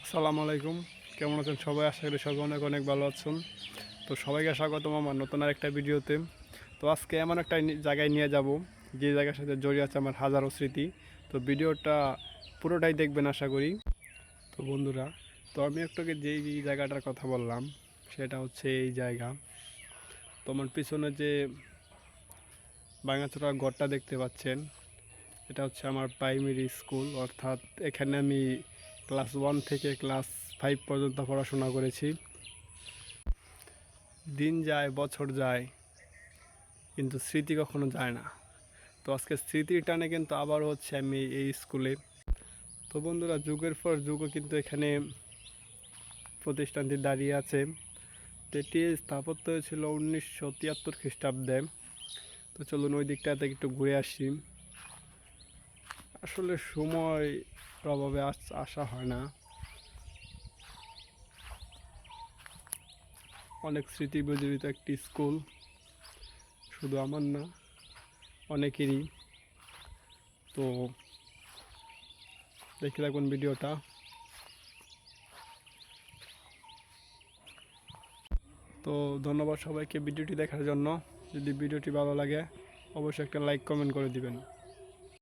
আসসালামু আলাইকুম। কেমন আছেন সবাই? আশা করি সবাই অনেক অনেক ভালো আছেন। তো সবাইকে স্বাগতম আমার নতুন আরেকটা ভিডিওতে। তো আজকে এমন একটা জায়গায় নিয়ে যাব যে জায়গার সাথে জড়িয়ে আছে আমার হাজারো স্মৃতি। তো ভিডিওটা পুরোটাই দেখবেন আশা করি। তো বন্ধুরা, তো আমি একটুকে যেই জায়গাটার কথা বললাম সেটা হচ্ছে এই জায়গা। তো আমার পিছনে যে ভাঙাচোরা ঘরটা দেখতে পাচ্ছেন, এটা হচ্ছে আমার প্রাইমারি স্কুল। অর্থাৎ এখানে আমি ক্লাস 1 থেকে ক্লাস 5 পর্যন্ত পড়াশোনা করেছি। দিন যায়, বছর যায়, কিন্তু স্মৃতি কখনো যায় না। তো আজকে স্মৃতির টানে কিন্তু আবারও হচ্ছে আমি এই স্কুলে। তো বন্ধুরা, যুগের পর যুগও কিন্তু এখানে প্রতিষ্ঠানটি দাঁড়িয়ে আছে। তো এটি স্থাপত্য হয়েছিল 1973 খ্রিস্টাব্দে। তো চলুন ওই দিকটাতে একটু ঘুরে আসি। আসলে সময় অভাবে আসা হয় না। অনেক স্মৃতি বিজড়িত একটি স্কুল, শুধু আমার না, অনেকেরই। তো দেখে থাকুন ভিডিওটা। তো ধন্যবাদ সবাইকে ভিডিওটি দেখার জন্য। যদি ভিডিওটি ভালো লাগে অবশ্যই একটা লাইক কমেন্ট করে দিবেন।